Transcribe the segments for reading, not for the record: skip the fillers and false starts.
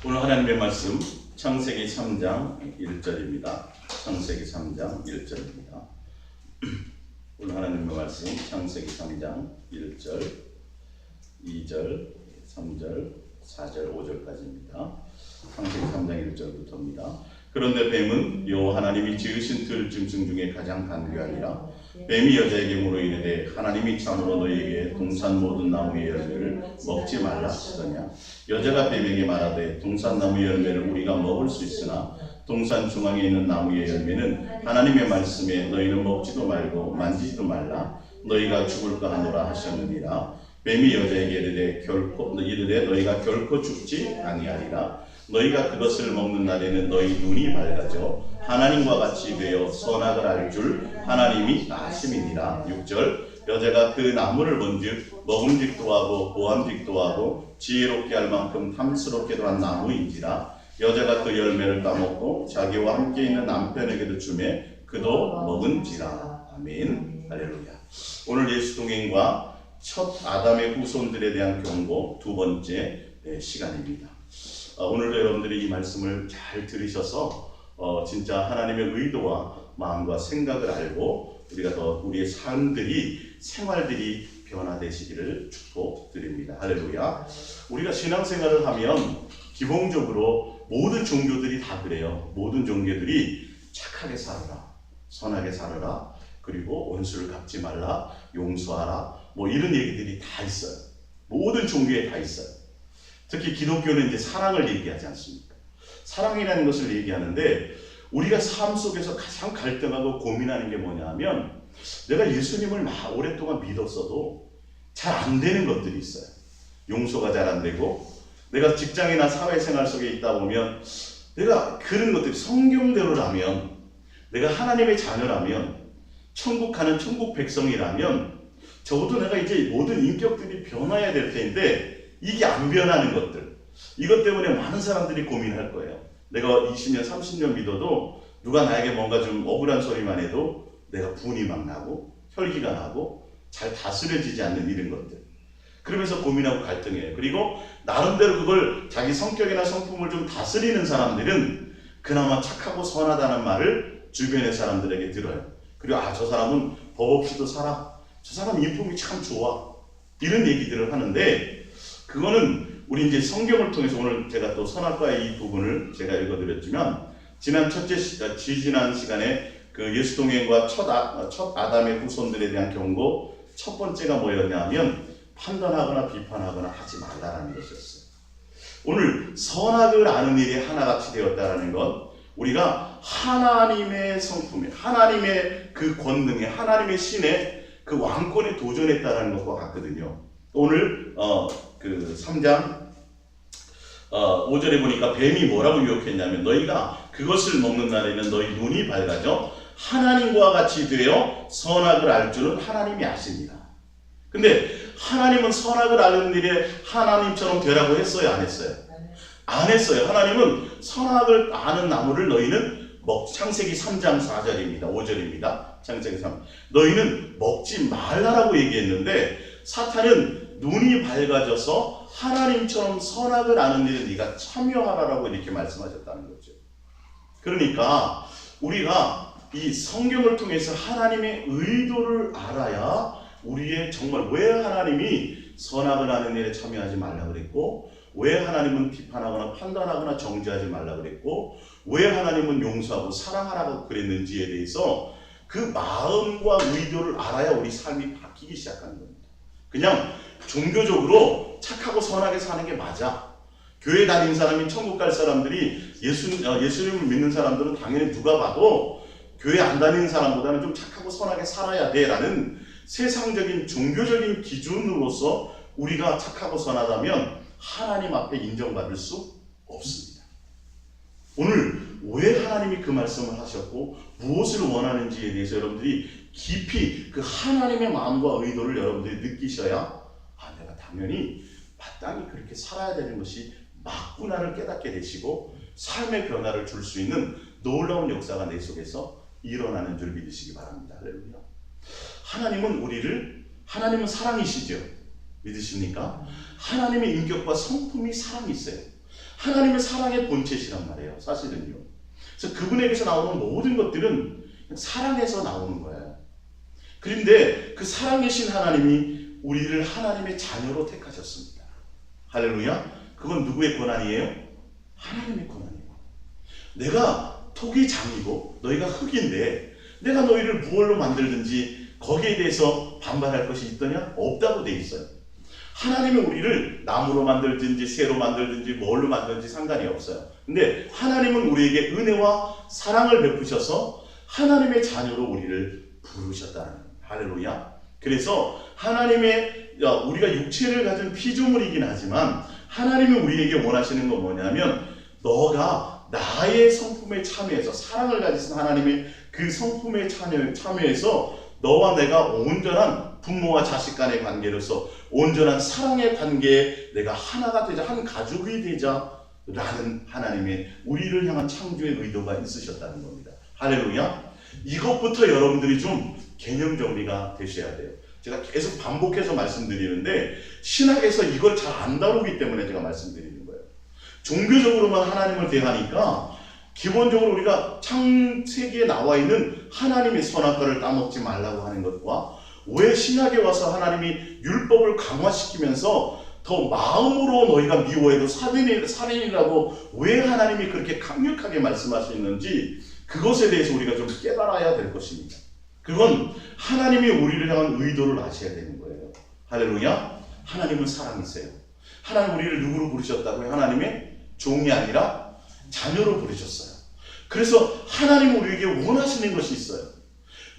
오늘 하나님의 말씀 창세기 3장 1절입니다. 창세기 3장 1절입니다. 오늘 하나님의 말씀 창세기 3장 1절, 2절, 3절, 4절, 5절까지입니다. 창세기 3장 1절부터입니다. 그런데 뱀은 여호와 하나님이 지으신 들짐승 중에 가장 간교하니라. 뱀이 여자에게 물어 이르되 하나님이 참으로 너희에게 동산 모든 나무의 열매를 먹지 말라 하시더냐. 여자가 뱀에게 말하되 동산나무 열매를 우리가 먹을 수 있으나 동산 중앙에 있는 나무의 열매는 하나님의 말씀에 너희는 먹지도 말고 만지지도 말라 너희가 죽을까 하노라 하셨느니라. 뱀이 여자에게 이르되 너희가 결코 죽지 아니하리라. 너희가 그것을 먹는 날에는 너희 눈이 밝아져 하나님과 같이 되어 선악을 알 줄 하나님이 아심이니라. 6절 여자가 그 나무를 본즉 먹음직도 하고 보암직도 하고 지혜롭게 할 만큼 탐스럽게도 한 나무인지라. 여자가 그 열매를 따먹고 자기와 함께 있는 남편에게도 주매 그도 먹은지라. 아멘. 할렐루야. 오늘 예수 동행과 첫 아담의 후손들에 대한 경고 두 번째 시간입니다. 오늘도 여러분들이 이 말씀을 잘 들으셔서 진짜 하나님의 의도와 마음과 생각을 알고 우리가 더 우리의 삶들이 생활들이 변화되시기를 축복드립니다. 할렐루야. 우리가 신앙생활을 하면 기본적으로 모든 종교들이 다 그래요. 모든 종교들이 착하게 살아라, 선하게 살아라, 그리고 원수를 갚지 말라, 용서하라, 뭐 이런 얘기들이 다 있어요. 모든 종교에 다 있어요. 특히 기독교는 이제 사랑을 얘기하지 않습니까? 사랑이라는 것을 얘기하는데 우리가 삶 속에서 가장 갈등하고 고민하는 게 뭐냐 하면 내가 예수님을 오랫동안 믿었어도 잘 안 되는 것들이 있어요. 용서가 잘 안 되고 내가 직장이나 사회생활 속에 있다 보면 내가 그런 것들이 성경대로라면 내가 하나님의 자녀라면 천국 가는 천국 백성이라면 적어도 내가 이제 모든 인격들이 변화해야 될 텐데 이게 안 변하는 것들, 이것 때문에 많은 사람들이 고민할 거예요. 내가 20년, 30년 믿어도 누가 나에게 뭔가 좀 억울한 소리만 해도 내가 분이 막 나고 혈기가 나고 잘 다스려지지 않는 이런 것들. 그러면서 고민하고 갈등해요. 그리고 나름대로 그걸 자기 성격이나 성품을 좀 다스리는 사람들은 그나마 착하고 선하다는 말을 주변의 사람들에게 들어요. 그리고 저 사람은 법 없이도 살아. 저 사람 인품이 참 좋아. 이런 얘기들을 하는데 그거는 우리 이제 성경을 통해서 오늘 제가 또 선악과의 이 부분을 제가 읽어드렸지만 지난 지난 시간에 그 예수 동행과 첫 아담의 후손들에 대한 경고 첫 번째가 뭐였냐면 판단하거나 비판하거나 하지 말라라는 것이었어요. 오늘 선악을 아는 일이 하나같이 되었다라는 건 우리가 하나님의 성품에 하나님의 그 권능에 하나님의 신에 그 왕권에 도전했다라는 것과 같거든요. 오늘 그 3장 5절에 보니까 뱀이 뭐라고 유혹했냐면 너희가 그것을 먹는 날에는 너희 눈이 밝아져 하나님과 같이 되어 선악을 알 줄은 하나님이 아십니다. 근데 하나님은 선악을 아는 일에 하나님처럼 되라고 했어요? 안 했어요? 안 했어요. 하나님은 선악을 아는 나무를 너희는 창세기 3장 4절입니다. 5절입니다. 창세기 3. 너희는 먹지 말라라고 얘기했는데 사탄은 눈이 밝아져서 하나님처럼 선악을 아는 일에 네가 참여하라라고 이렇게 말씀하셨다는 거죠. 그러니까 우리가 이 성경을 통해서 하나님의 의도를 알아야 우리의 정말 왜 하나님이 선악을 하는 일에 참여하지 말라 그랬고 왜 하나님은 비판하거나 판단하거나 정죄하지 말라 그랬고 왜 하나님은 용서하고 사랑하라고 그랬는지에 대해서 그 마음과 의도를 알아야 우리 삶이 바뀌기 시작하는 겁니다. 그냥 종교적으로 착하고 선하게 사는 게 맞아. 교회 다니는 사람이 천국 갈 사람들이 예수님을 믿는 사람들은 당연히 누가 봐도 교회 안 다니는 사람보다는 좀 착하고 선하게 살아야 돼 라는 세상적인 종교적인 기준으로서 우리가 착하고 선하다면 하나님 앞에 인정받을 수 없습니다. 오늘 왜 하나님이 그 말씀을 하셨고 무엇을 원하는지에 대해서 여러분들이 깊이 그 하나님의 마음과 의도를 여러분들이 느끼셔야 내가 당연히 마땅히 그렇게 살아야 되는 것이 맞구나를 깨닫게 되시고 삶의 변화를 줄 수 있는 놀라운 역사가 내 속에서 일어나는 줄 믿으시기 바랍니다. 할렐루야. 하나님은 사랑이시죠. 믿으십니까? 하나님의 인격과 성품이 사랑이 있어요. 하나님의 사랑의 본체시란 말이에요. 사실은요. 그래서 그분에게서 나오는 모든 것들은 사랑에서 나오는 거예요. 그런데 그 사랑이신 하나님이 우리를 하나님의 자녀로 택하셨습니다. 할렐루야. 그건 누구의 권한이에요? 하나님의 권한이에요. 내가 토기 장이고 너희가 흙인데 내가 너희를 무얼로 만들든지 거기에 대해서 반발할 것이 있더냐? 없다고 돼 있어요. 하나님은 우리를 나무로 만들든지 새로 만들든지 뭘로 만들든지 상관이 없어요. 근데 하나님은 우리에게 은혜와 사랑을 베푸셔서 하나님의 자녀로 우리를 부르셨다는 거예요. 할렐루야. 그래서 하나님의 우리가 육체를 가진 피조물이긴 하지만 하나님이 우리에게 원하시는 건 뭐냐면 너가 나의 성품에 참여해서 사랑을 가지신 하나님의 그 성품에 참여해서 너와 내가 온전한 부모와 자식 간의 관계로서 온전한 사랑의 관계에 내가 하나가 되자, 한 가족이 되자 라는 하나님의 우리를 향한 창조의 의도가 있으셨다는 겁니다. 할렐루야. 이것부터 여러분들이 좀 개념 정리가 되셔야 돼요. 제가 계속 반복해서 말씀드리는데 신학에서 이걸 잘 안 다루기 때문에 제가 말씀드리는 거예요. 종교적으로만 하나님을 대하니까 기본적으로 우리가 창세기에 나와 있는 하나님의 선악과를 따먹지 말라고 하는 것과 왜 신학에 와서 하나님이 율법을 강화시키면서 더 마음으로 너희가 미워해도 살인이라고 왜 하나님이 그렇게 강력하게 말씀하시는지 그것에 대해서 우리가 좀 깨달아야 될 것입니다. 그건 하나님이 우리를 향한 의도를 아셔야 되는 거예요. 할렐루야. 하나님은 사랑이세요. 하나님 우리를 누구로 부르셨다고요? 하나님의 종이 아니라 자녀로 부르셨어요. 그래서 하나님은 우리에게 원하시는 것이 있어요.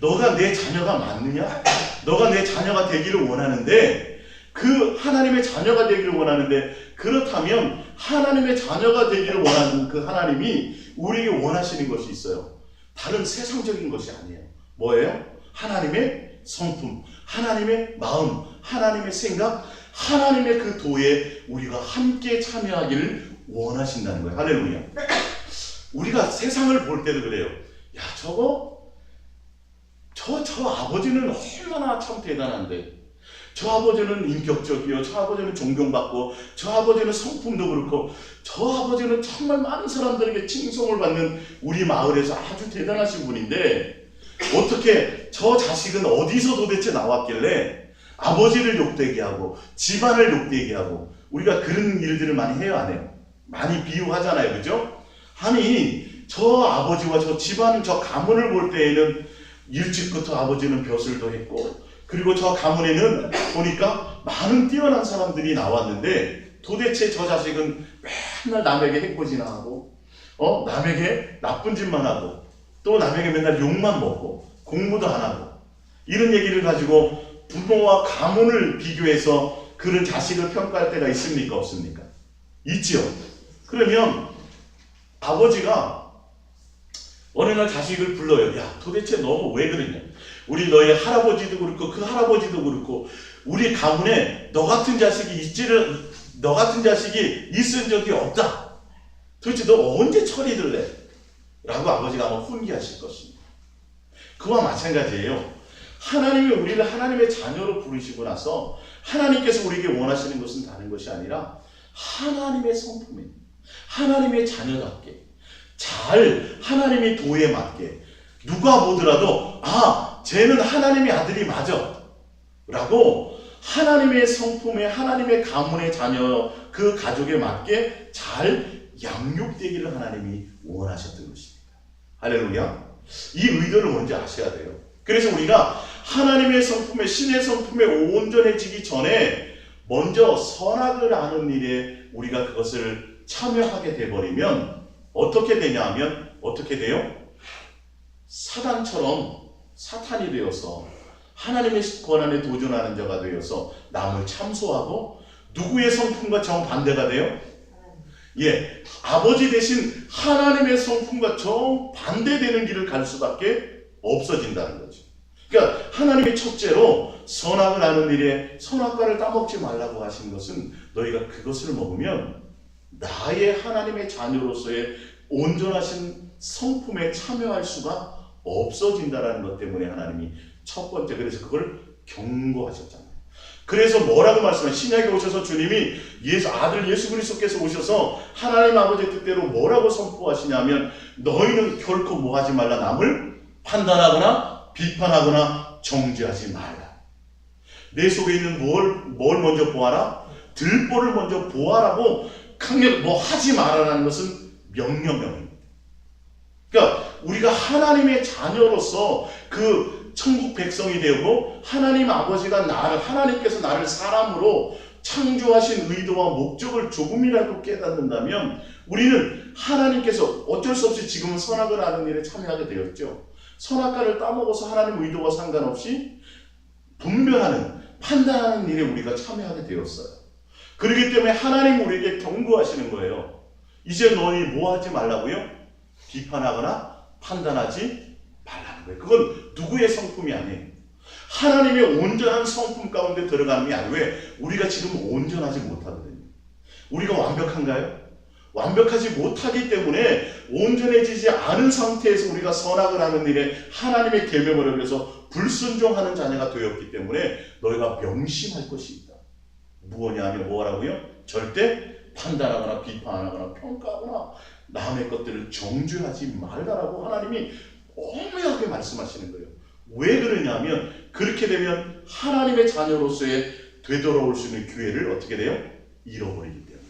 너가 내 자녀가 맞느냐? 너가 내 자녀가 되기를 원하는데 그 하나님의 자녀가 되기를 원하는데 그렇다면 하나님의 자녀가 되기를 원하는 그 하나님이 우리에게 원하시는 것이 있어요. 다른 세상적인 것이 아니에요. 뭐예요? 하나님의 성품, 하나님의 마음, 하나님의 생각, 하나님의 그 도에 우리가 함께 참여하기를 원하신다는 거예요. 할렐루야. 우리가 세상을 볼 때도 그래요. 야, 저 아버지는 얼마나 참 대단한데, 저 아버지는 인격적이요, 저 아버지는 존경받고, 저 아버지는 성품도 그렇고, 저 아버지는 정말 많은 사람들에게 칭송을 받는 우리 마을에서 아주 대단하신 분인데 어떻게 저 자식은 어디서 도대체 나왔길래 아버지를 욕되게 하고 집안을 욕되게 하고, 우리가 그런 일들을 많이 해요, 안 해요? 많이 비유하잖아요, 그죠? 아니, 저 아버지와 저 집안, 저 가문을 볼 때에는 일찍부터 아버지는 벼슬도 했고, 그리고 저 가문에는 보니까 많은 뛰어난 사람들이 나왔는데 도대체 저 자식은 맨날 남에게 해코지나 하고, 남에게 나쁜 짓만 하고, 또 남에게 맨날 욕만 먹고 공부도 안 하고, 이런 얘기를 가지고 부모와 가문을 비교해서 그런 자식을 평가할 때가 있습니까? 없습니까? 있지요. 그러면 아버지가 어느 날 자식을 불러요. 야, 도대체 너 왜 그러냐? 우리 너희 할아버지도 그렇고 그 할아버지도 그렇고 우리 가문에 너 같은 자식이 있은 적이 없다. 도대체 너 언제 처리될래? 라고 아버지가 아마 훈계하실 것입니다. 그와 마찬가지예요. 하나님이 우리를 하나님의 자녀로 부르시고 나서 하나님께서 우리에게 원하시는 것은 다른 것이 아니라 하나님의 성품에, 하나님의 자녀답게 잘 하나님의 도에 맞게 누가 보더라도 쟤는 하나님의 아들이 맞아 라고 하나님의 성품에, 하나님의 가문의 자녀, 그 가족에 맞게 잘 양육되기를 하나님이 원하셨던 것입니다. 할렐루야. 이 의도를 먼저 아셔야 돼요. 그래서 우리가 하나님의 성품에, 신의 성품에 온전해지기 전에 먼저 선악을 아는 일에 우리가 그것을 참여하게 돼버리면 어떻게 되냐 하면 어떻게 돼요? 사단처럼 사탄이 되어서 하나님의 권한에 도전하는 자가 되어서 남을 참소하고 누구의 성품과 정반대가 돼요? 아버지 대신 하나님의 성품과 정반대되는 길을 갈 수밖에 없어진다는 거죠. 그러니까 하나님이 첫째로 선악을 아는 일에 선악과를 따먹지 말라고 하신 것은 너희가 그것을 먹으면 나의 하나님의 자녀로서의 온전하신 성품에 참여할 수가 없어진다는 것 때문에 하나님이 첫 번째, 그래서 그걸 경고하셨잖아요. 그래서 뭐라고 말씀하세요? 신약에 오셔서 주님이 아들 예수 그리스도께서 오셔서 하나님 아버지의 뜻대로 뭐라고 선포하시냐면 너희는 결코 뭐하지 말라. 남을 판단하거나 비판하거나 정죄하지 말라. 내 속에 있는 뭘 먼저 보아라? 들보를 먼저 보아라고 하지 말아라는 것은 명령입니다. 그러니까 우리가 하나님의 자녀로서 그 천국 백성이 되고 하나님 아버지가 하나님께서 나를 사람으로 창조하신 의도와 목적을 조금이라도 깨닫는다면 우리는 하나님께서 어쩔 수 없이 지금은 선악을 하는 일에 참여하게 되었죠. 선악과를 따먹어서 하나님 의도와 상관없이 분별하는, 판단하는 일에 우리가 참여하게 되었어요. 그렇기 때문에 하나님 우리에게 경고하시는 거예요. 이제 너희 뭐 하지 말라고요? 비판하거나 판단하지 말라는 거예요. 그건 누구의 성품이 아니에요. 하나님의 온전한 성품 가운데 들어가는 게 아니에요. 왜? 우리가 지금 온전하지 못하거든요. 우리가 완벽한가요? 완벽하지 못하기 때문에 온전해지지 않은 상태에서 우리가 선악을 하는 일에 하나님의 계명을 어겨서 불순종하는 자녀가 되었기 때문에 너희가 명심할 것이 있다. 무엇이냐 하면 뭐라고요? 절대 판단하거나 비판하거나 평가하거나 남의 것들을 정죄하지 말라라고 하나님이 엄하게 말씀하시는 거예요. 왜 그러냐면 그렇게 되면 하나님의 자녀로서의 되돌아올 수 있는 기회를 어떻게 돼요? 잃어버리기 때문에.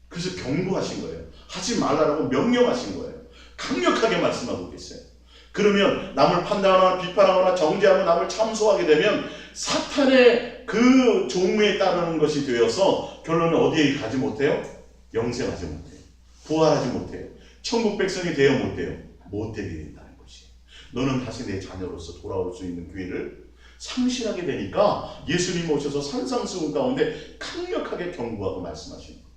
그래서 경고하신 거예요. 하지 말라라고 명령하신 거예요. 강력하게 말씀하고 계세요. 그러면 남을 판단하거나 비판하거나 정죄하고 남을 참소하게 되면 사탄의 그 종에 따르는 것이 되어서 결론은 어디에 가지 못해요? 영생하지 못해요. 부활하지 못해요. 천국 백성이 되어 못해요. 못되게 된다는 것이에요. 너는 다시 내 자녀로서 돌아올 수 있는 기회를 상실하게 되니까 예수님 오셔서 산상수훈 가운데 강력하게 경고하고 말씀하시는 거예요.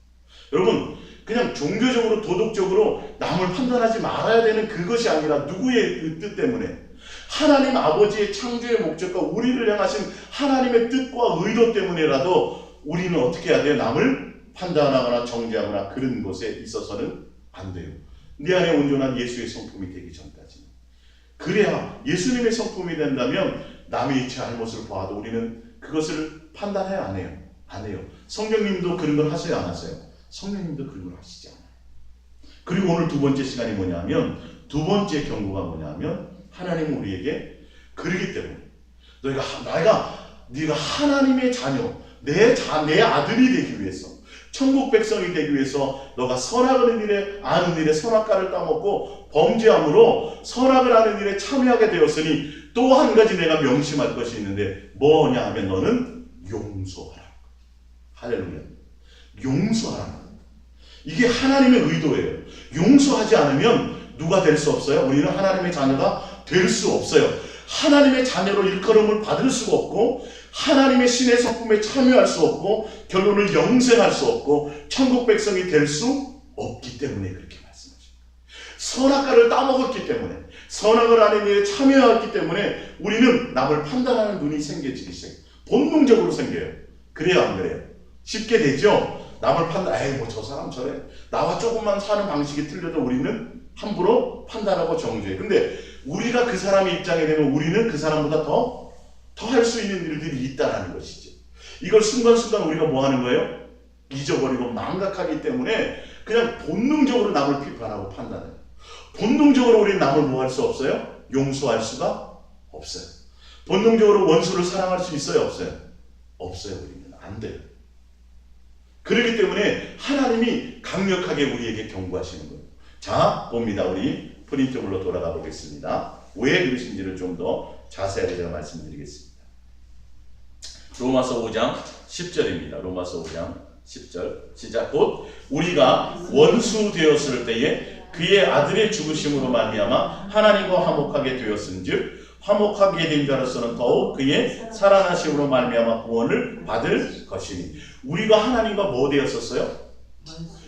여러분, 그냥 종교적으로 도덕적으로 남을 판단하지 말아야 되는 그것이 아니라 누구의 그 뜻 때문에 하나님 아버지의 창조의 목적과 우리를 향하신 하나님의 뜻과 의도 때문에라도 우리는 어떻게 해야 돼요? 남을 판단하거나 정죄하거나 그런 것에 있어서는 안 돼요. 내 안에 온전한 예수의 성품이 되기 전까지는. 그래야 예수님의 성품이 된다면 남의 잘못을 봐도 우리는 그것을 판단해야 안 해요. 안 해요. 성령님도 그런 걸 하세요? 안 하세요? 성령님도 그런 걸 하시지 않아요. 그리고 오늘 두 번째 시간이 뭐냐면 두 번째 경고가 뭐냐면 하나님은 우리에게 그러기 때문에 네가 하나님의 자녀, 내 아들이 되기 위해서 천국 백성이 되기 위해서 너가 선악을 아는 일에 선악과를 따먹고 범죄함으로 선악을 하는 일에 참여하게 되었으니 또 한 가지 내가 명심할 것이 있는데 뭐냐 하면 너는 용서하라. 할렐루야. 용서하라. 이게 하나님의 의도예요. 용서하지 않으면 누가 될 수 없어요? 우리는 하나님의 자녀가 될 수 없어요. 하나님의 자녀로 일컬음을 받을 수가 없고 하나님의 신의 성품에 참여할 수 없고 결론을 영생할 수 없고 천국 백성이 될 수 없기 때문에 그렇게 말씀하십니다. 선악과를 따먹었기 때문에 선악을 하는 일에 참여했기 때문에 우리는 남을 판단하는 눈이 생겨지기 시작해요. 본능적으로 생겨요. 그래요, 안 그래요? 쉽게 되죠? 남을 에이 뭐 저 사람 저래. 나와 조금만 사는 방식이 틀려도 우리는 함부로 판단하고 정죄해. 근데 우리가 그 사람의 입장에 되면 우리는 그 사람보다 더 할 수 있는 일들이 있다는 것이죠. 이걸 순간순간 우리가 뭐 하는 거예요? 잊어버리고 망각하기 때문에 그냥 본능적으로 남을 비판하고 판단해요. 본능적으로 우리는 남을 뭐 할 수 없어요? 용서할 수가 없어요. 본능적으로 원수를 사랑할 수 있어요? 없어요? 없어요. 우리는 안 돼요. 그렇기 때문에 하나님이 강력하게 우리에게 경고하시는 거예요. 자, 봅니다. 우리 프린트블로 돌아가 보겠습니다. 왜 그러신지를 좀 더 자세하게 제가 말씀드리겠습니다. 로마서 5장 10절입니다. 로마서 5장 10절 시작. 곧 우리가 원수 되었을 때에 그의 아들의 죽으심으로 말미암아 하나님과 화목하게 되었은즉 화목하게 된 자로서는 더욱 그의 살아나심으로 말미암아 구원을 받을 것이니. 우리가 하나님과 뭐 되었었어요?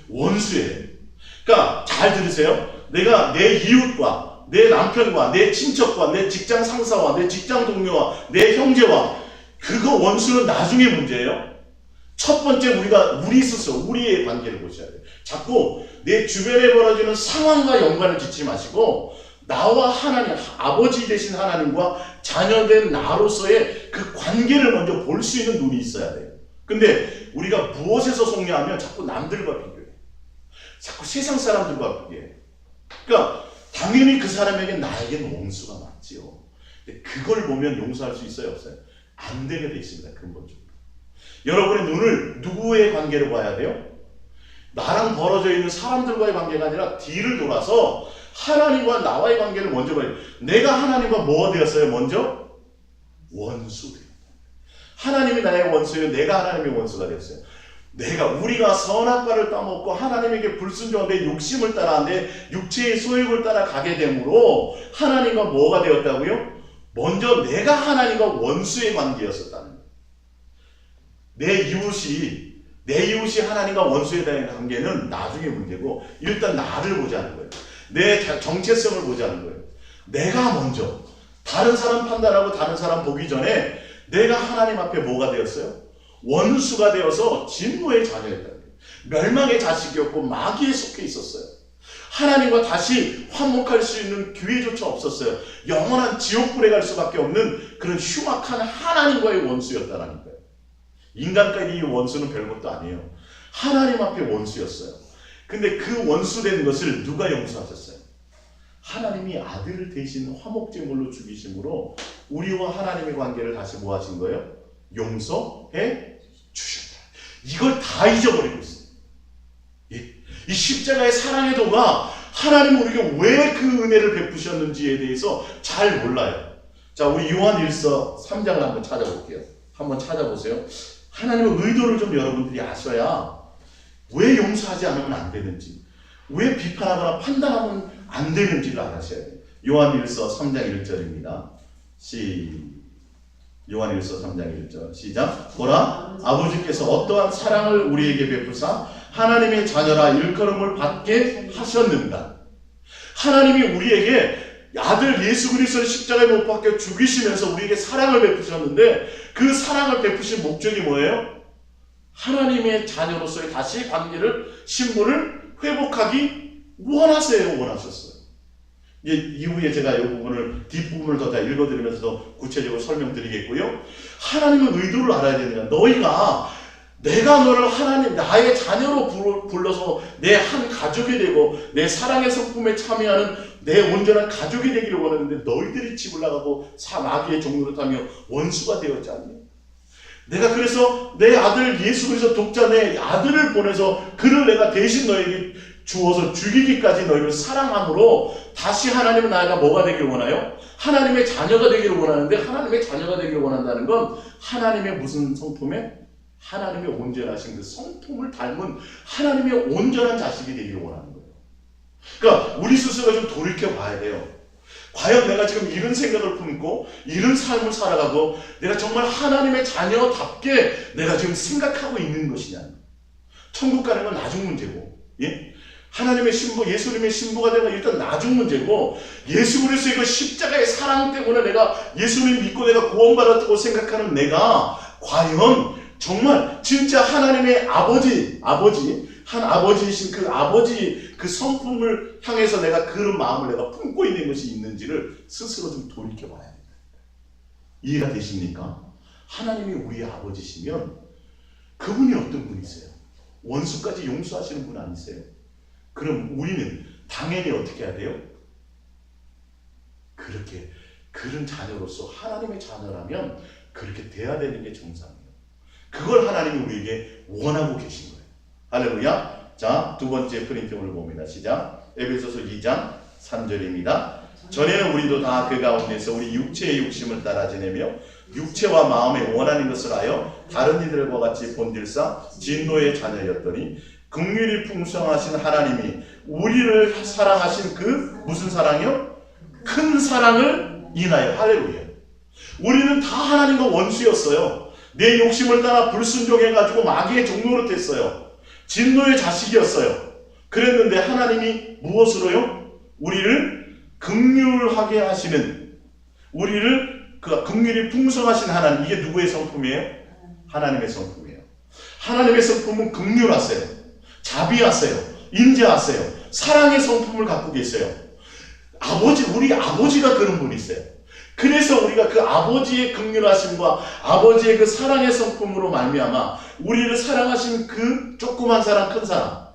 원수예요. 그러니까 잘 들으세요. 내가 내 이웃과 내 남편과 내 친척과 내 직장 상사와 내 직장 동료와 내 형제와 그거 원수는 나중에 문제예요. 첫 번째 우리 스스로 우리의 관계를 보셔야 돼요. 자꾸 내 주변에 벌어지는 상황과 연관을 짓지 마시고 나와 하나님, 아버지 되신 하나님과 자녀된 나로서의 그 관계를 먼저 볼 수 있는 눈이 있어야 돼요. 근데 우리가 무엇에서 속냐하면 자꾸 남들과 비교해. 자꾸 세상 사람들과 비교해. 그러니까 당연히 그 사람에게 나에겐 원수가 많지요. 근데 그걸 보면 용서할 수 있어요, 없어요? 안 되게 돼 있습니다, 근본적으로. 여러분의 눈을 누구의 관계로 봐야 돼요? 나랑 벌어져 있는 사람들과의 관계가 아니라 뒤를 돌아서 하나님과 나와의 관계를 먼저 봐야 돼요. 내가 하나님과 뭐가 되었어요? 먼저? 원수 되었다. 하나님이 나의 원수예요. 내가 하나님의 원수가 되었어요. 우리가 선악과를 따먹고 하나님에게 불순종하되 욕심을 따라 내 육체의 소욕을 따라 가게 되므로 하나님과 뭐가 되었다고요? 먼저 내가 하나님과 원수의 관계였었다는 거예요. 내 이웃이 하나님과 원수에 대한 관계는 나중에 문제고 일단 나를 보자는 거예요. 내 정체성을 보자는 거예요. 내가 먼저 다른 사람 판단하고 다른 사람 보기 전에 내가 하나님 앞에 뭐가 되었어요? 원수가 되어서 진노의 자녀였다는 거예요. 멸망의 자식이었고 마귀에 속해 있었어요. 하나님과 다시 화목할 수 있는 기회조차 없었어요. 영원한 지옥불에 갈 수밖에 없는 그런 흉악한 하나님과의 원수였다는 거예요. 인간까지 이 원수는 별것도 아니에요. 하나님 앞에 원수였어요. 근데 그 원수된 것을 누가 용서하셨어요? 하나님이 아들을 대신 화목제물로 죽이심으로 우리와 하나님의 관계를 다시 뭐 하신 거예요? 용서해 주셨다. 이걸 다 잊어버리고 있어요. 이 십자가의 사랑의 도가 하나님 우리에게 왜 그 은혜를 베푸셨는지에 대해서 잘 몰라요. 자, 우리 요한일서 3장을 한번 찾아볼게요. 한번 찾아보세요. 하나님의 의도를 좀 여러분들이 아셔야 왜 용서하지 않으면 안 되는지, 왜 비판하거나 판단하면 안 되는지를 알아셔야 돼요. 요한일서 3장 1절입니다. 요한일서 3장 1절 시작. 보라, 아버지께서 어떠한 사랑을 우리에게 베푸사 하나님의 자녀라 일컬음을 받게 하셨는가. 하나님이 우리에게 아들 예수 그리스도를 십자가에 못 박혀 죽이시면서 우리에게 사랑을 베푸셨는데 그 사랑을 베푸신 목적이 뭐예요? 하나님의 자녀로서의 다시 관계를, 신분을 회복하기 원하셨어요. 이후에 제가 이 부분을, 뒷부분을 더 읽어드리면서 더 구체적으로 설명드리겠고요. 하나님의 의도를 알아야 됩니다. 너희가 내가 너를 하나님, 나의 자녀로 불러서 내 한 가족이 되고 내 사랑의 성품에 참여하는 내 온전한 가족이 되기를 원하는데 너희들이 집을 나가고 마귀의 종로를 타며 원수가 되었지 않니? 내가 그래서 내 아들 예수 그리스도 독자 내 아들을 보내서 그를 내가 대신 너에게 주어서 죽이기까지 너희를 사랑함으로 다시 하나님은 나가 뭐가 되기를 원해요? 하나님의 자녀가 되기를 원하는데 하나님의 자녀가 되기를 원한다는 건 하나님의 무슨 성품에? 하나님의 온전하신 그 성품을 닮은 하나님의 온전한 자식이 되기를 원하는 거예요. 그러니까 우리 스스로가 좀 돌이켜 봐야 돼요. 과연 내가 지금 이런 생각을 품고 이런 삶을 살아가고 내가 정말 하나님의 자녀답게 내가 지금 생각하고 있는 것이냐. 천국 가는 건 나중 문제고, 예? 하나님의 신부, 예수님의 신부가 되는 건 일단 나중 문제고, 예수 그리스도의 그 십자가의 사랑 때문에 내가 예수님 믿고 내가 구원받았다고 생각하는 내가 과연 정말 진짜 하나님의 한 아버지이신 그 아버지 그 성품을 향해서 내가 그런 마음을 내가 품고 있는 것이 있는지를 스스로 좀 돌이켜봐야 됩니다. 이해가 되십니까? 하나님이 우리의 아버지시면 그분이 어떤 분이세요? 원수까지 용서하시는 분 아니세요? 그럼 우리는 당연히 어떻게 해야 돼요? 그렇게 그런 자녀로서 하나님의 자녀라면 그렇게 돼야 되는 게 정상이에요. 그걸 하나님이 우리에게 원하고 계신 거예요. 할렐루야. 자, 두 번째 프린팅을 봅니다. 시작. 에베소서 2장 3절입니다. 전에는 우리도 다 그 가운데서 우리 육체의 욕심을 따라 지내며 육체와 마음에 원하는 것을 하여 다른 이들과 같이 본질상 진노의 자녀였더니 긍휼이 풍성하신 하나님이 우리를 사랑하신 그 무슨 사랑이요? 큰 사랑을 인하여. 할렐루야. 우리는 다 하나님과 원수였어요. 내 욕심을 따라 불순종해가지고 마귀의 종로로 됐어요. 진노의 자식이었어요. 그랬는데 하나님이 무엇으로요? 우리를 긍휼하게 하시는, 우리를 그 긍휼이 풍성하신 하나님, 이게 누구의 성품이에요? 하나님의 성품이에요. 하나님의 성품은 긍휼하세요. 자비하세요. 인자하세요. 사랑의 성품을 갖고 계세요. 우리 아버지가 그런 분이세요. 그래서 우리가 그 아버지의 긍휼하심과 아버지의 그 사랑의 성품으로 말미암아 우리를 사랑하신 그 조그만 사랑, 큰 사랑,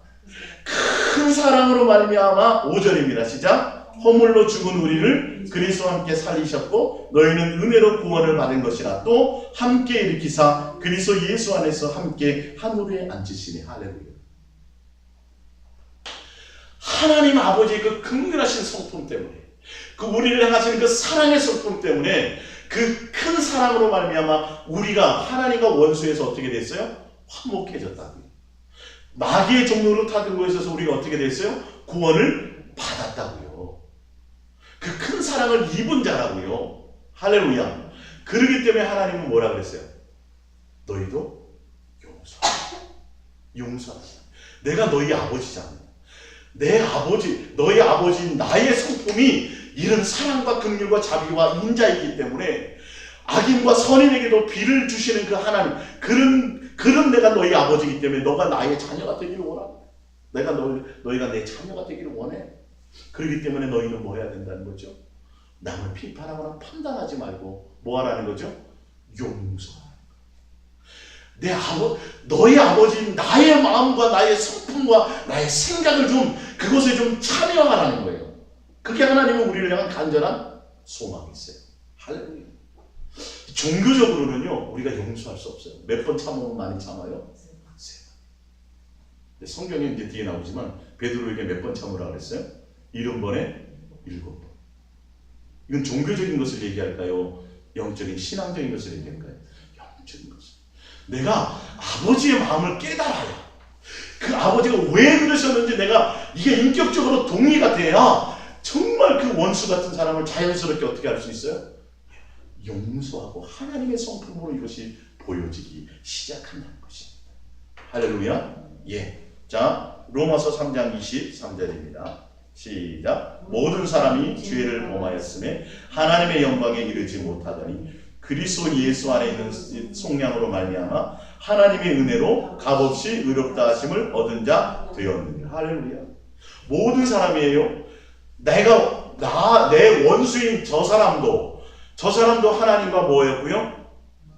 큰 사랑으로 말미암아 5절입니다. 시작. 허물로 죽은 우리를 그리스도와 함께 살리셨고 너희는 은혜로 구원을 받은 것이라. 또 함께 일으키사 그리스도 예수 안에서 함께 하늘에 앉으시니. 할렐루야. 하나님 아버지의 그 긍휼하신 성품 때문에, 그 우리를 향하시는 그 사랑의 성품 때문에, 그 큰 사랑으로 말미암아 우리가 하나님과 원수에서 어떻게 됐어요? 화목해졌다고요. 마귀의 종로로 타든 것에 있어서 우리가 어떻게 됐어요? 구원을 받았다고요. 그 큰 사랑을 입은 자라고요. 할렐루야. 그러기 때문에 하나님은 뭐라 그랬어요? 너희도 용서하라. 용서하라. 내가 너희 아버지잖아. 내 아버지, 너희 아버지인 나의 성품이 이런 사랑과 긍휼과 자비와 인자이기 때문에 악인과 선인에게도 비를 주시는 그 하나님, 그런 내가 너희 아버지이기 때문에 너가 나의 자녀가 되기를 원하고, 내가 너희가 내 자녀가 되기를 원해. 그렇기 때문에 너희는 뭐 해야 된다는 거죠? 남을 비판하거나 판단하지 말고 뭐 하라는 거죠? 용서하라. 너희 아버지인 나의 마음과 나의 성품과 나의 생각을 좀, 그것에 좀 참여하라는 거예요. 그게 하나님은 우리를 향한 간절한 소망이 있어요. 할렐루야. 종교적으로는요, 우리가 용서할 수 없어요. 몇 번 참으면 많이 참아요? 세 번. 성경에 이제 뒤에 나오지만 베드로에게 몇 번 참으라 그랬어요? 70번에 7번. 이건 종교적인 것을 얘기할까요? 영적인 신앙적인 것을 얘기할까요? 영적인 것을. 내가 아버지의 마음을 깨달아야, 그 아버지가 왜 그러셨는지 내가 이게 인격적으로 동의가 돼야 정말 그 원수 같은 사람을 자연스럽게 어떻게 할 수 있어요? 용서하고 하나님의 성품으로 이것이 보여지기 시작한다는 것입니다. 할렐루야. 예. 자, 로마서 3장 23절입니다. 시작. 모든 사람이 죄를 범하였음에 하나님의 영광에 이르지 못하더니 그리스도 예수 안에 있는 속량으로 말미암아 하나님의 은혜로 값없이 의롭다 하심을 얻은 자 되었느니라. 할렐루야. 모든 사람이에요. 내 원수인 저 사람도 하나님과 뭐였고요?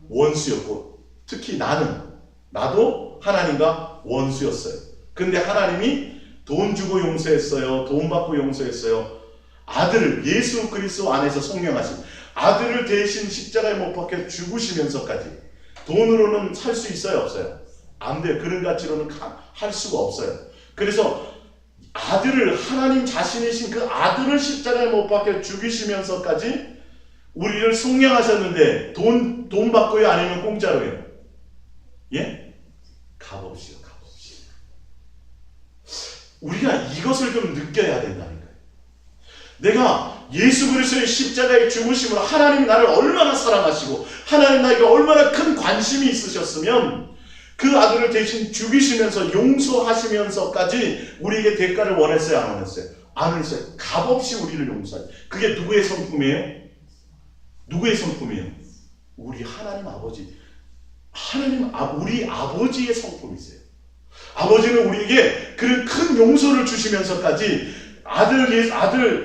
원수였고, 특히 나도 하나님과 원수였어요. 근데 하나님이 돈 주고 용서했어요. 돈 받고 용서했어요. 아들을 예수 그리스도 안에서 속량하신 아들을 대신 십자가에 못 박혀 죽으시면서까지 돈으로는 살 수 있어요? 없어요? 안 돼요. 그런 가치로는 할 수가 없어요. 그래서 하나님 자신이신 그 아들을 십자가에 못 박혀 죽이시면서까지 우리를 속량하셨는데 돈 받고요? 아니면 공짜로요? 예? 값없이요. 값없이. 우리가 이것을 좀 느껴야 된다니까요. 내가 예수 그리스도의 십자가의 죽으심으로 하나님이 나를 얼마나 사랑하시고 하나님 나에게 얼마나 큰 관심이 있으셨으면 그 아들을 대신 죽이시면서 용서하시면서까지 우리에게 대가를 원했어요? 안 원했어요? 안 했어요. 값없이 우리를 용서해요. 그게 누구의 성품이에요? 누구의 성품이에요? 우리 하나님 아버지. 우리 아버지의 성품이세요. 아버지는 우리에게 그런 큰 용서를 주시면서까지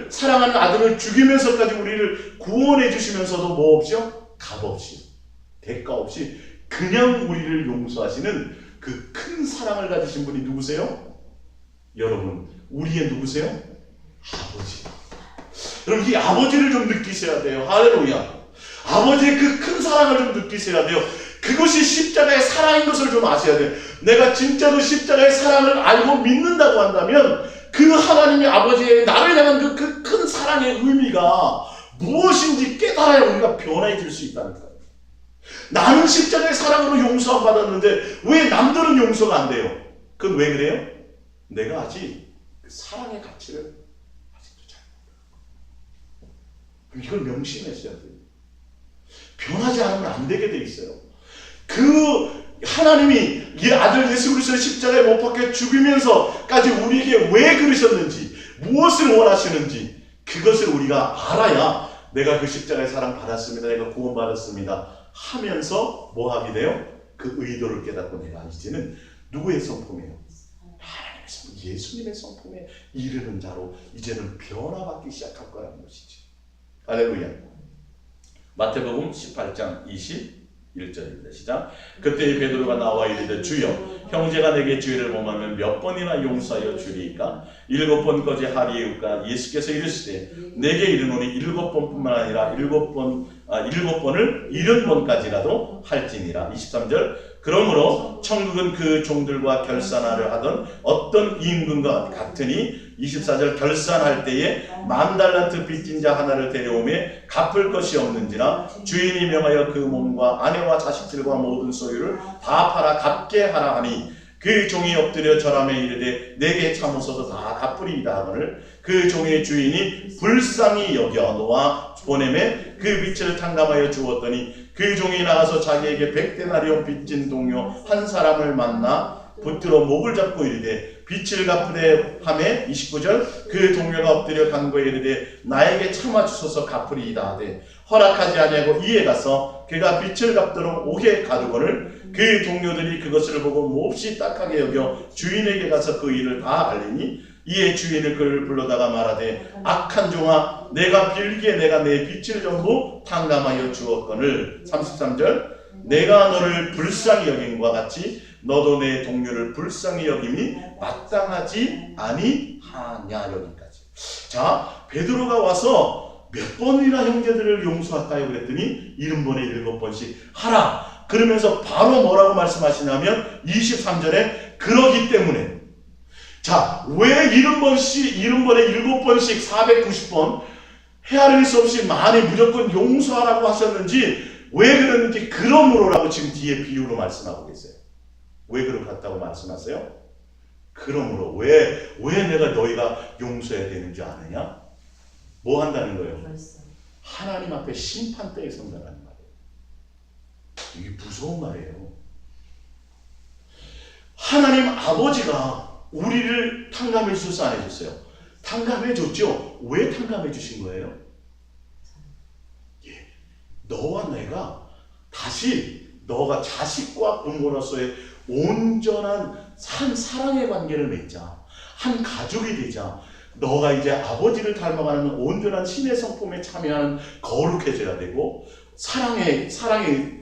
사랑하는 아들을 죽이면서까지 우리를 구원해 주시면서도 뭐 없이요? 값 없이, 대가 없이 그냥 우리를 용서하시는 그 큰 사랑을 가지신 분이 누구세요? 여러분, 우리의 누구세요? 아버지. 여러분, 이 아버지를 좀 느끼셔야 돼요. 할렐루야. 아버지의 그 큰 사랑을 좀 느끼셔야 돼요. 그것이 십자가의 사랑인 것을 좀 아셔야 돼요. 내가 진짜로 십자가의 사랑을 알고 믿는다고 한다면 그 하나님의 아버지의 나를 향한 그 큰 사랑의 의미가 무엇인지 깨달아야 우리가 변해질 수 있다니까요. 나는 십자가의 사랑으로 용서함 받았는데 왜 남들은 용서가 안 돼요? 그건 왜 그래요? 내가 아직 그 사랑의 가치를 아직도 잘 모르고, 이걸 명심하셔야 돼요. 변하지 않으면 안 되게 돼 있어요. 그 하나님이 이 아들 예수 그리스도의 십자가에 못 박혀 죽이면서까지 우리에게 왜 그러셨는지, 무엇을 원하시는지 그것을 우리가 알아야 내가 그 십자가의 사랑 받았습니다, 내가 구원 받았습니다 하면서 뭐 하게 돼요? 그 의도를 깨닫고 내가 이제는 누구의 성품이에요? 하나님의 성품, 예수님의 성품에 이르는 자로 이제는 변화받기 시작할 거라는 것이지. 할렐루야. 마태복음 18장 21절입니다. 시작. 그때 베드로가 나와 이르되 주여 형제가 내게 죄를 범하면 몇 번이나 용서하여 주리이까? 7번까지 하리이까? 예수께서 이르시되 내게 이르노니 7번뿐만 아니라 7번을 70번까지라도 할지니라. 23절. 그러므로 천국은 그 종들과 결산하려 하던 어떤 임금과 같으니 24절. 결산할 때에 10,000달란트 빚진 자 하나를 데려오매 갚을 것이 없는지라 주인이 명하여 그 몸과 아내와 자식들과 모든 소유를 다 팔아 갚게 하라 하니 그 종이 엎드려 절하며 이르되 내게 참으소서 다 갚으리이다 하거늘 그 종의 주인이 불쌍히 여겨 놓아 보내매 그 빚을 탕감하여 주었더니 그 종이 나가서 자기에게 100데나리온 빚진 동료 한 사람을 만나 붙들어 목을 잡고 이르되 빚을 갚으되 하매 29절. 그 동료가 엎드려 간구해 이르되 나에게 참아 주소서 갚으리이다 하되 허락하지 아니하고 이에 가서 그가 빚을 갚도록 옥에 가두거늘 그 동료들이 그것을 보고 몹시 딱하게 여겨 주인에게 가서 그 일을 다 알리니 이에 주인을 그를 불러다가 말하되 악한 종아 내가 빌기에 내가 내 빚을 전부 탕감하여 주었거늘 33절. 내가 너를 불쌍히 여김과 같이 너도 내 동료를 불쌍히 여김이 마땅하지 아니하냐. 여기까지. 자, 베드로가 와서 몇 번이나 형제들을 용서할까요? 그랬더니 70번에 7번씩 하라. 그러면서 바로 뭐라고 말씀하시냐면 23절에 그러기 때문에. 자, 왜 70번에 7번씩 490번 헤아릴 수 없이 많이 무조건 용서하라고 하셨는지, 왜 그러는지 그러므로라고 지금 뒤에 비유로 말씀하고 계세요. 왜 그렇다고 말씀하세요? 그러므로 왜 내가 너희가 용서해야 되는지 아느냐? 뭐 한다는 거예요? 하나님 앞에 심판대에 선다는 말이에요. 이게 무서운 말이에요. 하나님 아버지가 우리를 탕감해 주셔서 안 해줬어요? 탕감해 줬죠? 왜 탕감해 주신 거예요? 너와 내가 다시 너가 자식과 부모로서의 온전한 한 사랑의 관계를 맺자. 한 가족이 되자. 너가 이제 아버지를 닮아가는 온전한 신의 성품에 참여하는 거룩해져야 되고, 사랑의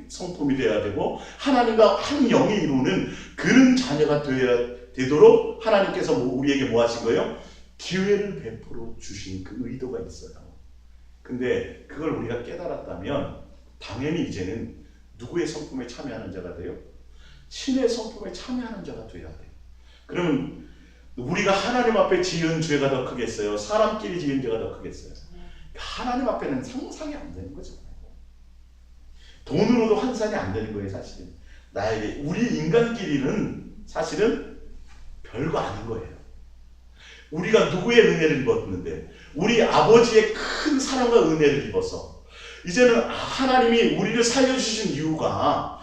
성품이 되어야 되고, 하나님과 한 영이 이루는 그런 자녀가 되도록 하나님께서 우리에게 뭐 하신 거예요? 기회를 베풀어 주신 그 의도가 있어요. 근데 그걸 우리가 깨달았다면 당연히 이제는 누구의 성품에 참여하는 자가 돼요? 신의 성품에 참여하는 자가 돼야 돼요. 그러면 우리가 하나님 앞에 지은 죄가 더 크겠어요? 사람끼리 지은 죄가 더 크겠어요? 하나님 앞에는 상상이 안 되는 거잖아요. 돈으로도 환산이 안 되는 거예요, 사실은. 나에게 우리 인간끼리는 사실은 별거 아닌 거예요. 우리가 누구의 은혜를 입었는데, 우리 아버지의 큰 사랑과 은혜를 입어서 이제는 하나님이 우리를 살려주신 이유가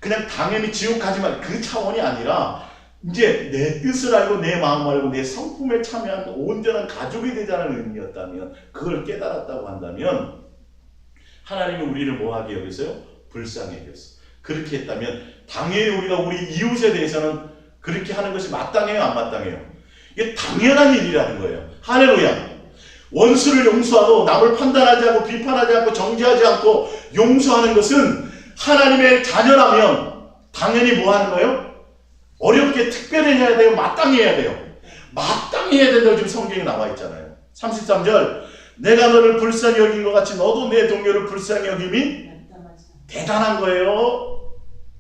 그냥 당연히 지옥 가지만 그 차원이 아니라 이제 내 뜻을 알고 내 마음을 알고 내 성품에 참여한 온전한 가족이 되자는 의미였다면, 그걸 깨달았다고 한다면 하나님이 우리를 뭐하게 여겼어요? 불쌍히 여겼어. 그렇게 했다면 당연히 우리가 우리 이웃에 대해서는 그렇게 하는 것이 마땅해요? 안 마땅해요? 이게 당연한 일이라는 거예요. 할렐루야. 원수를 용서하고 남을 판단하지 않고 비판하지 않고 정죄하지 않고 용서하는 것은 하나님의 자녀라면 당연히 뭐 하는 거예요? 어렵게 특별히 해야 돼요? 마땅히 해야 돼요? 마땅히 해야 된다고 지금 성경에 나와 있잖아요. 33절. 내가 너를 불쌍히 여긴 것 같이 너도 내 동료를 불쌍히 여김이 대단한 거예요?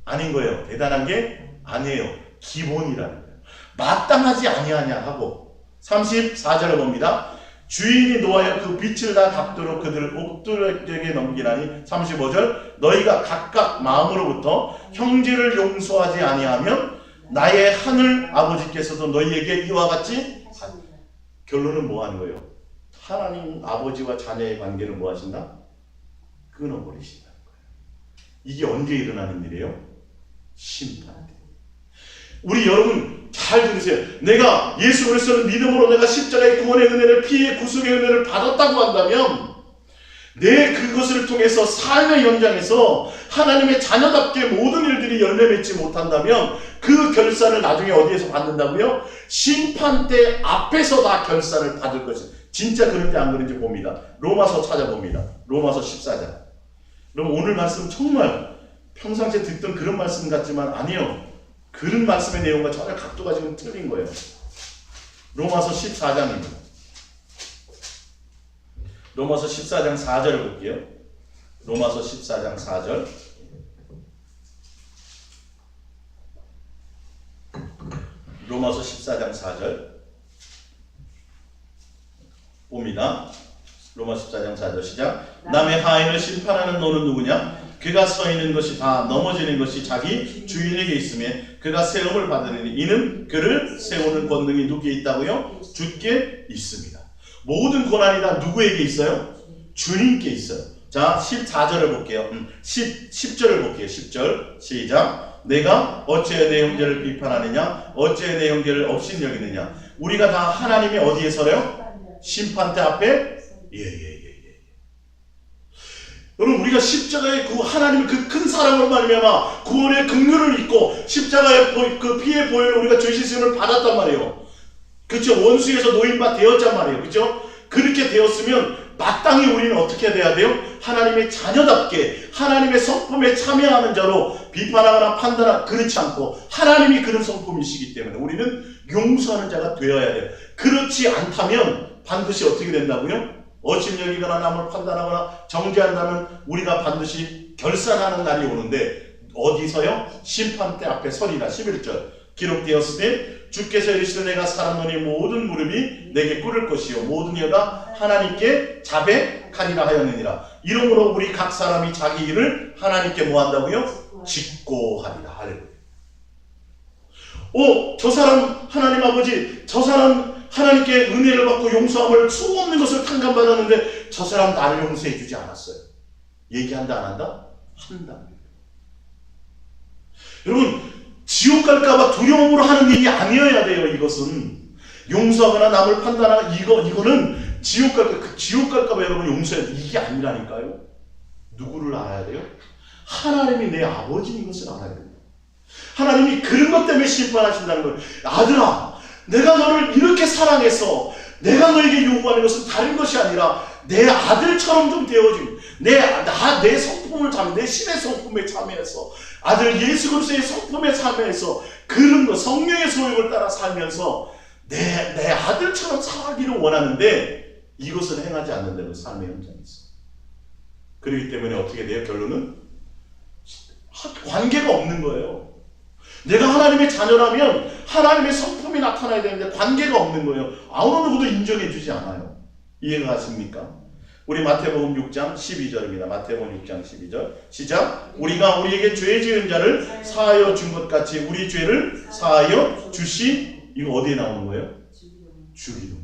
아닌 거예요. 대단한 게 아니에요. 기본이라는 거예요. 마땅하지 아니하냐 하고 34절을 봅니다. 주인이 노하여 그 빚을 다 갚도록 그들을 옥들에게 넘기라니. 35절. 너희가 각각 마음으로부터 형제를 용서하지 아니하면 나의 하늘 아버지께서도 너희에게 이와 같이 결론은 뭐 하는 거예요? 하나님 아버지와 자녀의 관계를 뭐 하신다? 끊어버리신다는 거예요. 이게 언제 일어나는 일이에요? 심판 때. 우리 여러분 잘 들으세요. 내가 예수 그리스도를 믿음으로 내가 십자가의 구원의 은혜를, 피의 구속의 은혜를 받았다고 한다면 내 그것을 통해서 삶의 현장에서 하나님의 자녀답게 모든 일들이 열매 맺지 못한다면 그 결산을 나중에 어디에서 받는다고요? 심판대 앞에서 다 결산을 받을 것이에요. 진짜 그런지 안 그런지 봅니다. 로마서 찾아봅니다. 로마서 14장. 여러분 오늘 말씀 정말 평상시에 듣던 그런 말씀 같지만 아니요. 그런 말씀의 내용과 전혀 각도가 지금 틀린 거예요. 로마서 14장입니다. 로마서 14장 4절을 볼게요. 로마서 14장 4절. 로마서 14장 4절 봅니다. 로마 14장 4절 시작. 남의 하인을 심판하는 너는 누구냐? 그가 서 있는 것이 다 넘어지는 것이 자기 주인에게 있으며 그가 세움을 받으리니 이는 그를 세우는 권능이 누구에 있다고요? 주께 있습니다. 모든 권한이 다 누구에게 있어요? 주님께 있어요. 자 14절을 볼게요. 10절을 볼게요. 10절 시작. 내가 어찌해 내 형제를 비판하느냐? 어찌해 내 형제를 업신여기느냐? 우리가 다 하나님의 어디에 서래요? 심판대 앞에? 예. 여러분 우리가 십자가의 그 하나님의 그 큰 사랑을 말미암아 구원의 긍휼을 입고 십자가의 그 피의 보혈을 우리가 죄 씻음을 받았단 말이에요. 그렇죠? 원수에서 노임바 되었단 말이에요. 그렇죠? 그렇게 되었으면 마땅히 우리는 어떻게 돼야 돼요? 하나님의 자녀답게 하나님의 성품에 참여하는 자로 비판하거나 판단하거나 그렇지 않고 하나님이 그런 성품이시기 때문에 우리는 용서하는 자가 되어야 돼요. 그렇지 않다면 반드시 어떻게 된다고요? 어심여기거나 남을 판단하거나 정죄한다면 우리가 반드시 결산하는 날이 오는데 어디서요? 심판대 앞에 서리라. 11절 기록되었으니 주께서 이르시되 내가 살았노니 모든 무릎이 내게 꿇을 것이요 모든 혀가 하나님께 자백하리라 하였느니라. 이러므로 우리 각 사람이 자기 일을 하나님께 뭐 한다고요? 짓고 하리라. 할렐루야. 저 사람 하나님 아버지 저 사람 하나님께 은혜를 받고 용서함을 수없는 것을 탕감받았는데 저 사람 나를 용서해 주지 않았어요. 얘기한다 안 한다? 한다. 여러분 지옥 갈까봐 두려움으로 하는 일이 아니어야 돼요. 이것은 용서하거나 남을 판단하거나 이거는 지옥 갈까봐 여러분 용서해야 돼. 이게 아니라니까요. 누구를 알아야 돼요? 하나님이 내 아버지인 것을 알아야 돼요. 하나님이 그런 것 때문에 심판하신다는 거예요. 아들아 내가 너를 이렇게 사랑해서 내가 너에게 요구하는 것은 다른 것이 아니라 내 아들처럼 좀 되어준 내 성품을 내 신의 성품에 참여해서 아들 예수 그리스도의 성품에 참여해서 그런 거 성령의 소욕을 따라 살면서 내 아들처럼 살기를 원하는데 이것을 행하지 않는다는 삶의 현장이 있어. 그렇기 때문에 어떻게 돼요? 결론은 관계가 없는 거예요. 내가 하나님의 자녀라면 하나님의 성품이 나타나야 되는데 관계가 없는 거예요. 아무도 누구도 인정해 주지 않아요. 이해가 가십니까? 우리 마태복음 6장 12절입니다. 마태복음 6장 12절 시작. 우리가 우리에게 죄 지은 자를 사하여 준 것 같이 우리 죄를 사하여 주시. 이거 어디에 나오는 거예요? 주기도.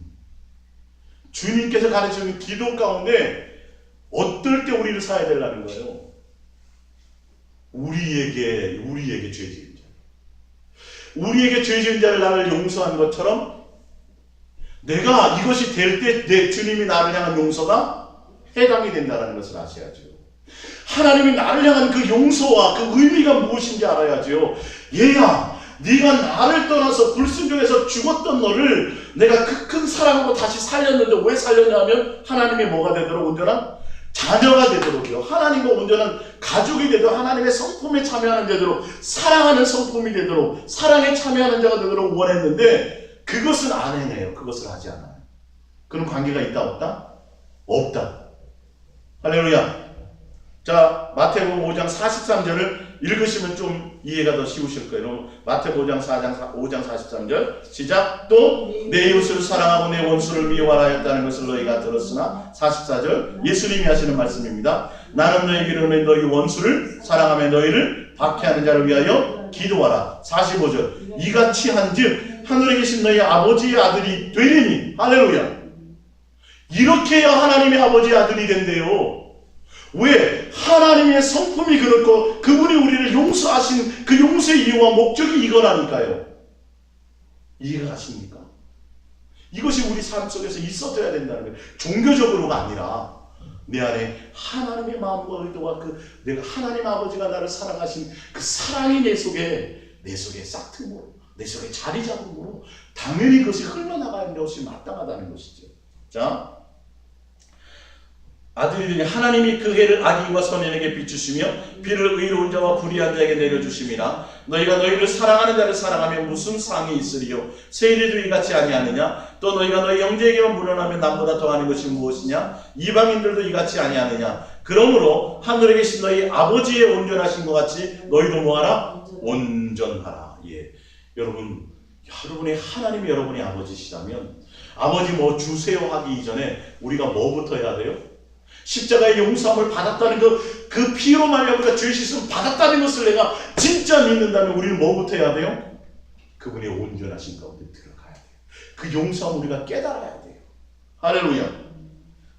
주님께서 가르치는 기도 가운데 어떨 때 우리를 사야 되려는 거예요? 우리에게 죄 지은 자. 우리에게 죄 지은 자를 나를 용서한 것처럼 내가 이것이 될 때 내 주님이 나를 향한 용서가 해당이 된다는 것을 아셔야죠. 하나님이 나를 향한 그 용서와 그 의미가 무엇인지 알아야죠. 얘야, 네가 나를 떠나서 불순종해서 죽었던 너를 내가 그 큰 사랑으로 다시 살렸는데 왜 살렸냐면 하나님이 뭐가 되도록 온전한 자녀가 되도록요. 하나님과 온전한 가족이 되도록 하나님의 성품에 참여하는 되도록 사랑하는 성품이 되도록 사랑에 참여하는 자가 되도록 원했는데 그것은 안 해내요. 그것을 하지 않아요. 그런 관계가 있다 없다? 없다. 할렐루야. 자, 마태복음 5장 43절을 읽으시면 좀 이해가 더 쉬우실 거예요. 마태복음 5장 43절 시작. 또 내 이웃을 사랑하고 내 원수를 미워하라 했다는 것을 너희가 들었으나 44절 예수님이 하시는 말씀입니다. 나는 너희에게 이르노니 너희 원수를 사랑하며 너희를 박해하는 자를 위하여 기도하라. 45절 이같이 한즉 하늘에 계신 너희 아버지의 아들이 되리니. 할렐루야. 이렇게 해야 하나님의 아버지의 아들이 된대요. 왜? 하나님의 성품이 그렇고 그분이 우리를 용서하신 그 용서의 이유와 목적이 이거라니까요. 이해가 가십니까? 이것이 우리 삶 속에서 있어줘야 된다는 거예요. 종교적으로가 아니라 내 안에 하나님의 마음과 의도와 내가 하나님 아버지가 나를 사랑하신 그 사랑이 내 속에 싹트므로 내 속에 자리 잡음으로 당연히 그것이 흘러나가는 것이 마땅하다는 것이죠. 자, 아들이니 하나님이 그 해를 악인과 선인에게 비추시며 비를 의로운 자와 불의한 자에게 내려주심이라. 너희가 너희를 사랑하는 자를 사랑하면 무슨 상이 있으리요? 세일에도 이같이 아니하느냐? 또 너희가 너희 형제에게만 물어나면 남보다 더하는 것이 무엇이냐? 이방인들도 이같이 아니하느냐? 그러므로 하늘에 계신 너희 아버지의 온전하신 것 같이 너희도 뭐하라? 온전하라. 예, 여러분의 하나님이 여러분의 아버지시라면 아버지 뭐 주세요 하기 이전에 우리가 뭐부터 해야 돼요? 십자가의 용서함을 받았다는 그 피로 말미암아 우리가 죄 씻음 받았다는 것을 내가 진짜 믿는다면 우리는 뭐부터 해야 돼요? 그분의 온전하신 가운데 들어가야 돼요. 그 용서함을 우리가 깨달아야 돼요. 할렐루야.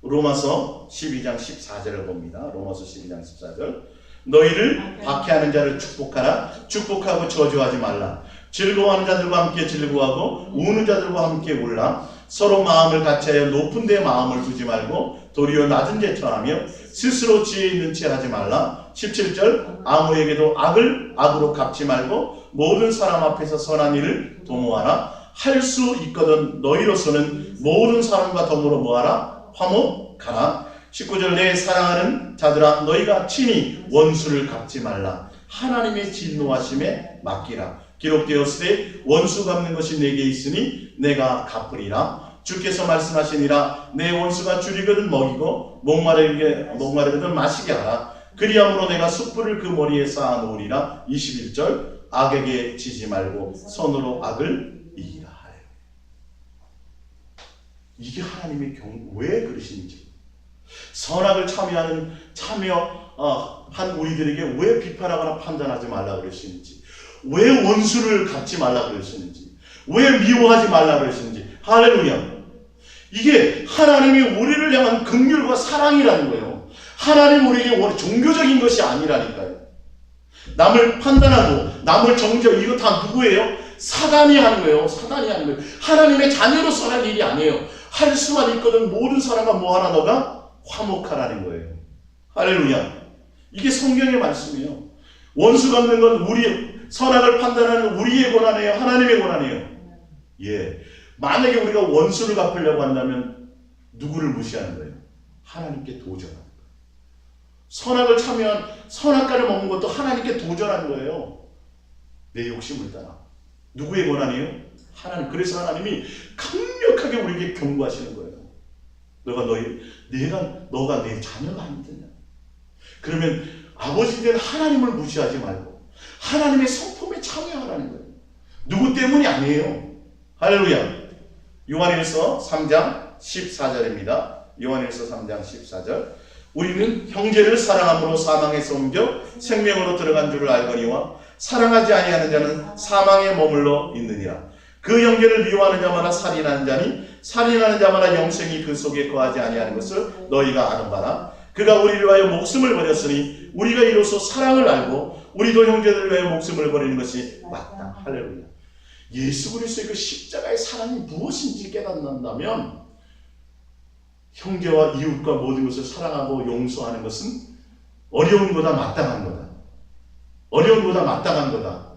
로마서 12장 14절을 봅니다. 로마서 12장 14절. 너희를 박해하는 자를 축복하라. 축복하고 저주하지 말라. 즐거워하는 자들과 함께 즐거워하고 우는 자들과 함께 울라. 서로 마음을 같이하여 높은 데 마음을 두지 말고 도리어 낮은 데 처하며 스스로 지혜 있는 채 하지 말라. 17절. 아무에게도 악을 악으로 갚지 말고 모든 사람 앞에서 선한 일을 도모하라. 할 수 있거든 너희로서는 모든 사람과 더불어 뭐하라? 화목하라. 19절. 내 사랑하는 자들아 너희가 친히 원수를 갚지 말라. 하나님의 진노하심에 맡기라. 기록되었으되 원수 갚는 것이 내게 있으니 내가 갚으리라. 주께서 말씀하시니라. 내 원수가 줄이거든 먹이고 목마르거든 마시게 하라. 그리함으로 내가 숯불을 그 머리에 쌓아 놓으리라. 21절. 악에게 지지 말고 선으로 악을 이기라. 이게 하나님의 왜 그러시는지, 선악을 참여한 우리들에게 왜 비판하거나 판단하지 말라 그러시는지, 왜 원수를 갚지 말라 그러시는지, 왜 미워하지 말라 그러시는지. 할렐루야. 이게 하나님이 우리를 향한 긍휼과 사랑이라는 거예요. 하나님 우리에게 종교적인 것이 아니라니까요. 남을 판단하고 남을 정죄하고 이거 다 누구예요? 사단이 하는 거예요. 사단이 하는 거예요. 하나님의 자녀로서 할 일이 아니에요. 할 수만 있거든 모든 사람과 뭐하라? 너가 화목하라는 거예요. 할렐루야. 이게 성경의 말씀이에요. 원수 갚는 건 선악을 판단하는 우리의 권한이에요? 하나님의 권한이에요? 예. 만약에 우리가 원수를 갚으려고 한다면 누구를 무시하는 거예요? 하나님께 도전하는 거예요. 선악을 참여한 선악과를 먹는 것도 하나님께 도전하는 거예요. 내 욕심을 따라. 누구의 권한이에요? 하나님. 그래서 하나님이 강력하게 우리에게 경고하시는 거예요. 너가 내 자녀가 아니더냐. 그러면 아버지 된 하나님을 무시하지 말고 하나님의 성품에 참여하라는 거예요. 누구 때문이 아니에요. 할렐루야. 요한일서 3장 14절입니다. 요한일서 3장 14절. 우리는 형제를 사랑함으로 사망에서 옮겨 생명으로 들어간 줄을 알거니와 사랑하지 아니하는 자는 사망에 머물러 있느니라. 그 형제를 미워하는 자마다 살인하는 자니 살인하는 자마다 영생이 그 속에 거하지 아니하는 것을 너희가 아는 바라. 그가 우리를 위하여 목숨을 버렸으니 우리가 이로써 사랑을 알고 우리도 형제들을 위하여 목숨을 버리는 것이 맞다. 할렐루야. 예수 그리스도의 그 십자가의 사랑이 무엇인지 깨닫는다면 형제와 이웃과 모든 것을 사랑하고 용서하는 것은 어려운 거다, 마땅한 거다. 어려운 거다, 마땅한 거다.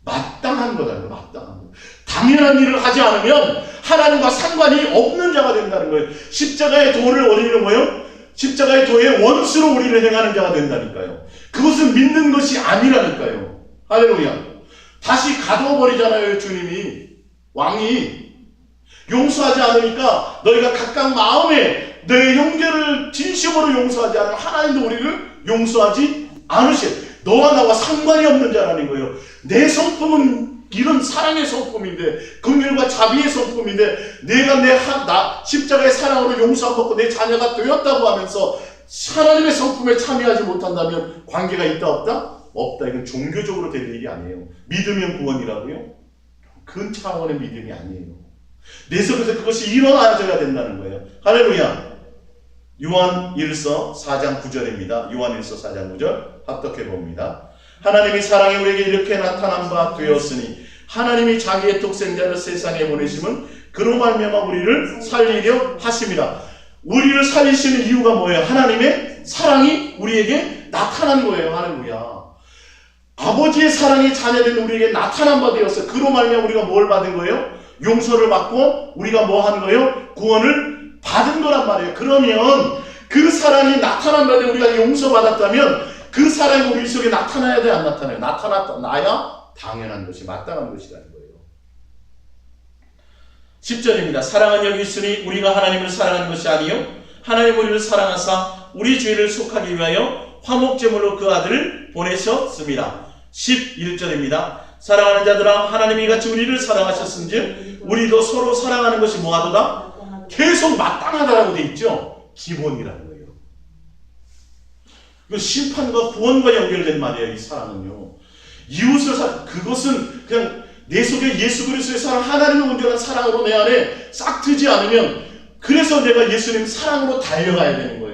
마땅한 거다. 마땅한 거다. 당연한 일을 하지 않으면 하나님과 상관이 없는 자가 된다는 거예요. 십자가의 도를 우리는 뭐예요? 십자가의 도의 원수로 우리를 행하는 자가 된다니까요. 그것은 믿는 것이 아니라니까요. 할렐루야. 다시 가둬버리잖아요. 주님이, 왕이 용서하지 않으니까 너희가 각각 마음에 내 형제를 진심으로 용서하지 않으면 하나님도 우리를 용서하지 않으셔. 너와 나와 상관이 없는 자라는 거예요. 내 성품은 이런 사랑의 성품인데, 긍휼과 자비의 성품인데, 내가 십자가의 사랑으로 용서함 받고 내 자녀가 되었다고 하면서 하나님의 성품에 참여하지 못한다면 관계가 있다 없다? 없다. 이건 종교적으로 될 일이 아니에요. 믿으면 구원이라고요? 그 차원의 믿음이 아니에요. 내 속에서 그것이 일어나줘야 된다는 거예요. 할렐루야. 요한일서 4장 9절입니다. 요한일서 4장 9절 합독해 봅니다. 하나님이 사랑이 우리에게 이렇게 나타난 바 되었으니 하나님이 자기의 독생자를 세상에 보내심은 그로 말미암아 우리를 살리려 하심이라. 우리를 살리시는 이유가 뭐예요? 하나님의 사랑이 우리에게 나타난 거예요. 할렐루야. 아버지의 사랑이 자녀된 우리에게 나타난 바 되었어요. 그로 말미암아 우리가 뭘 받은 거예요? 용서를 받고 우리가 뭐 하는 거예요? 구원을 받은 거란 말이에요. 그러면 그 사랑이 나타난 바에 우리가 용서받았다면 그 사랑이 우리 속에 나타나야 돼, 안 나타나요? 나타나야 당연한 것이 마땅한 것이라는 거예요. 10절입니다. 사랑은 여기 있으니 우리가 하나님을 사랑하는 것이 아니요 하나님 우리를 사랑하사 우리 죄를 속하기 위하여 화목제물로 그 아들을 보내셨습니다. 11절입니다. 사랑하는 자들아 하나님이 같이 우리를 사랑하셨은즉 우리도 서로 사랑하는 것이 뭐하도다? 계속 마땅하다라고 되어 있죠. 기본이라는 거예요. 이건 심판과 구원과 연결된 말이에요. 이 사랑은요. 이웃을 그것은 그냥 내 속에 예수 그리스도의 사랑, 하나님의 온전한 사랑으로 내 안에 싹 트지 않으면, 그래서 내가 예수님 사랑으로 달려가야 되는 거예요.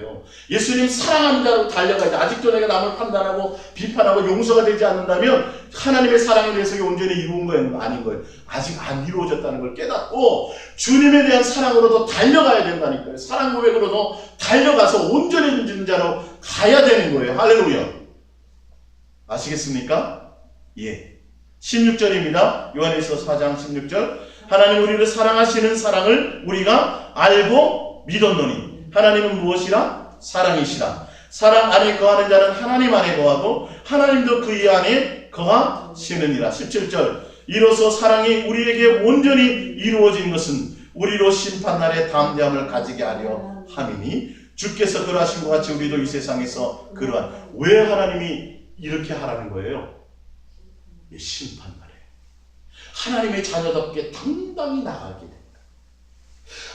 예수님 사랑한다고 달려가야 돼. 아직도 내가 남을 판단하고 비판하고 용서가 되지 않는다면 하나님의 사랑에 대해서 온전히 이루은 거예요? 아닌 거예요. 아직 안 이루어졌다는 걸 깨닫고 주님에 대한 사랑으로 더 달려가야 된다니까요. 사랑 고백으로 더 달려가서 온전해진 자로 가야 되는 거예요. 할렐루야. 아시겠습니까? 예. 16절입니다. 요한일서 4장 16절. 하나님 우리를 사랑하시는 사랑을 우리가 알고 믿었노니 하나님은 무엇이라? 사랑이시라. 사랑 안에 거하는 자는 하나님 안에 거하고 하나님도 그의 안에 거하시느니라. 17절. 이로써 사랑이 우리에게 온전히 이루어진 것은 우리로 심판날에 담대함을 가지게 하려 함이니 주께서 그러하신 것 같이 우리도 이 세상에서 그러한. 왜 하나님이 이렇게 하라는 거예요? 심판날에 하나님의 자녀답게 당당히 나가게 된다.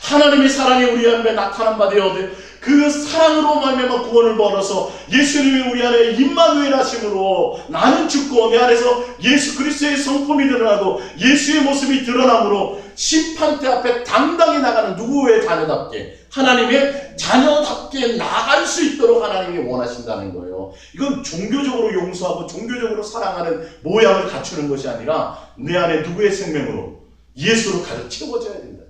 하나님의 사랑이 우리 안에 나타난 바 되어도 그 사랑으로 말미암아 구원을 벌어서 예수님이 우리 안에 임마누엘 하심으로 나는 죽고 내 안에서 예수 그리스도의 성품이 드러나고 예수의 모습이 드러남으로 심판대 앞에 당당히 나가는 누구의 자녀답게, 하나님의 자녀답게 나갈 수 있도록 하나님이 원하신다는 거예요. 이건 종교적으로 용서하고 종교적으로 사랑하는 모양을 갖추는 것이 아니라 내 안에 누구의 생명으로? 예수로 가득 채워져야 된다는 거예요.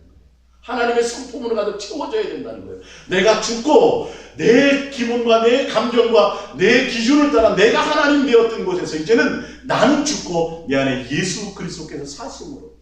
하나님의 성품으로 가득 채워져야 된다는 거예요. 내가 죽고 내 기분과 내 감정과 내 기준을 따라 내가 하나님 되었던 곳에서 이제는 나는 죽고 내 안에 예수 그리스도께서 사심으로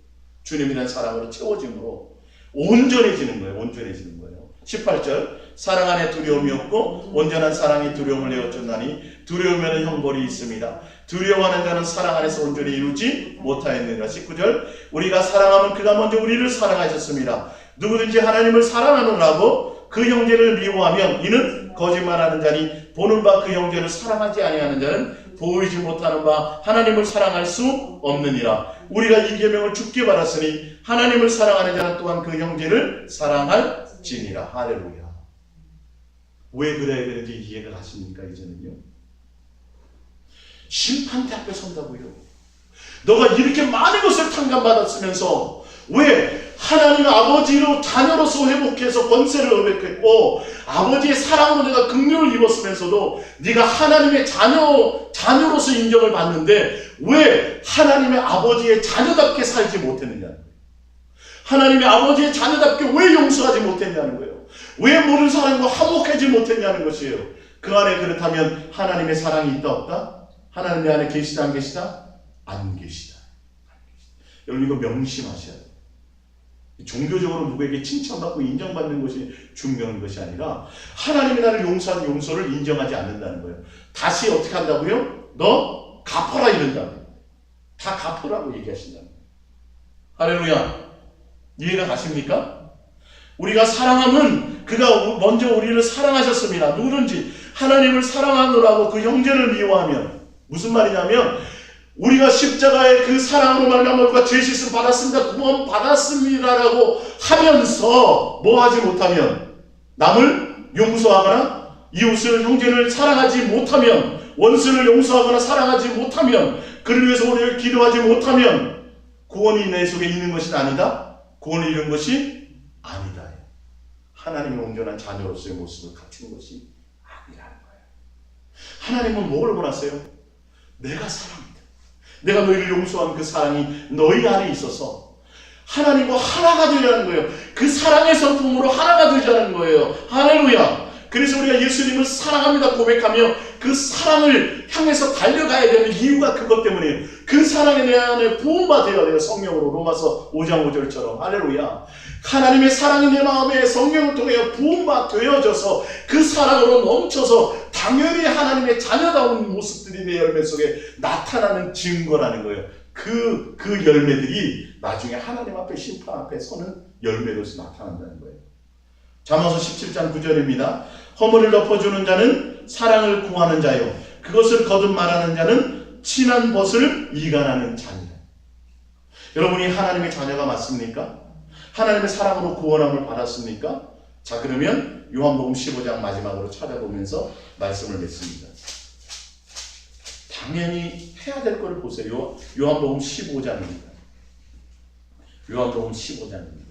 주님에 대한 사랑으로 채워짐으로 온전해지는 거예요. 온전해지는 거예요. 18절. 사랑 안에 두려움이 없고 온전한 사랑이 두려움을 내어쫓나니 두려움에는 형벌이 있습니다. 두려워하는 자는 사랑 안에서 온전히 이루지 못하였느니라. 19절. 우리가 사랑하면 그가 먼저 우리를 사랑하셨습니다. 누구든지 하나님을 사랑하느라고 그 형제를 미워하면 이는 거짓말하는 자니 보는 바 그 형제를 사랑하지 아니하는 자는 보이지 못하는 바 하나님을 사랑할 수 없느니라. 우리가 이 계명을 주께 받았으니 하나님을 사랑하는 자는 또한 그 형제를 사랑할지니라. 할렐루야. 왜 그래야 되는지 이해가 가십니까? 이제는요. 심판대 앞에 선다고요. 너가 이렇게 많은 것을 탕감받았으면서 왜 하나님 아버지로 자녀로서 회복해서 권세를 회복했고 아버지의 사랑으로 내가 긍휼을 입었으면서도 네가 하나님의 자녀로서 인정을 받는데 왜 하나님의 아버지의 자녀답게 살지 못했느냐? 하나님의 아버지의 자녀답게 왜 용서하지 못했냐는 거예요. 왜 모든 사람과 화목하지 못했냐는 것이에요. 그 안에 그렇다면 하나님의 사랑이 있다 없다? 하나님 안에 계시다 안 계시다? 안 계시다. 여러분 이거 명심하셔야 돼요. 종교적으로 누구에게 칭찬받고 인정받는 것이 중요한 것이 아니라 하나님이 나를 용서한 용서를 인정하지 않는다는 거예요. 다시 어떻게 한다고요? 너 갚아라 이런다고요. 다 갚으라고 얘기하신다는 거예요. 할렐루야. 이해가 가십니까? 우리가 사랑하면 그가 먼저 우리를 사랑하셨습니다. 누구든지 하나님을 사랑하느라고 그 형제를 미워하면 무슨 말이냐면 우리가 십자가의 그 사랑으로 말미암아 우리가 죄 씻음 받았습니다. 구원 받았습니다라고 하면서 뭐 하지 못하면 남을 용서하거나 이웃을 형제를 사랑하지 못하면 원수를 용서하거나 사랑하지 못하면 그를 위해서 우리를 기도하지 못하면 구원이 내 속에 있는 것이 아니다. 구원을 이룬 것이 아니다. 하나님의 온전한 자녀로서의 모습을 갖춘 것이 아니라는 거예요. 하나님은 뭘 원하세요? 내가 사랑이다. 내가 너희를 용서한 그 사랑이 너희 안에 있어서 하나님과 하나가 되자는 거예요. 그 사랑의 성품으로 하나가 되자는 거예요. 할렐루야. 그래서 우리가 예수님을 사랑합니다 고백하며 그 사랑을 향해서 달려가야 되는 이유가 그것 때문이에요. 그 사랑이 내 안에 부음받아야 돼요. 성령으로 로마서 5장 5절처럼. 할렐루야. 하나님의 사랑이 내 마음에 성령을 통해 부음받아져서 그 사랑으로 넘쳐서 당연히 하나님의 자녀다운 모습들이 내 열매 속에 나타나는 증거라는 거예요. 그 열매들이 나중에 하나님 앞에 심판 앞에 서는 열매로서 나타난다는 거예요. 잠언서 17장 9절입니다. 허물을 덮어주는 자는 사랑을 구하는 자요 그것을 거듭 말하는 자는 친한 벗을 이간하는 자니라. 여러분이 하나님의 자녀가 맞습니까? 하나님의 사랑으로 구원함을 받았습니까? 자, 그러면 요한복음 15장 마지막으로 찾아보면서 말씀을 맺습니다. 당연히 해야 될 걸 보세요. 요한복음 15장입니다. 요한복음 15장입니다.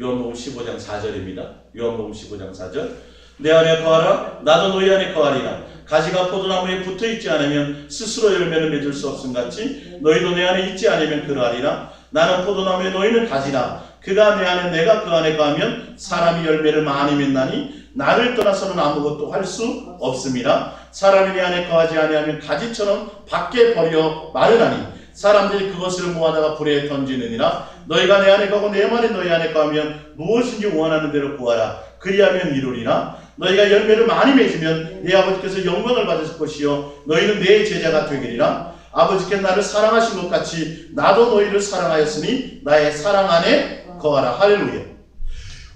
요한복음 15장 4절입니다. 요한복음 15장 4절. 내 안에 거하라 나도 너희 안에 거하리라. 가지가 포도나무에 붙어있지 않으면 스스로 열매를 맺을 수 없음 같이 너희도 내 안에 있지 않으면 그러하리라. 나는 포도나무에 너희는 가지라. 그가 내 안에 내가 그 안에 거하면 사람이 열매를 많이 맺나니 나를 떠나서는 아무것도 할 수 없음이라. 사람이 내 안에 거하지 아니하면 가지처럼 밖에 버려 마르나니 사람들이 그것을 모아다가 불에 던지느니라. 너희가 내 안에 거하고 내 말이 너희 안에 거하면 무엇인지 원하는 대로 구하라. 그리하면 이루리라. 너희가 열매를 많이 맺으면 내 아버지께서 영광을 받으실 것이요 너희는 내 제자가 되리라. 아버지께서 나를 사랑하신 것 같이 나도 너희를 사랑하였으니 나의 사랑 안에 거하라. 할렐루야.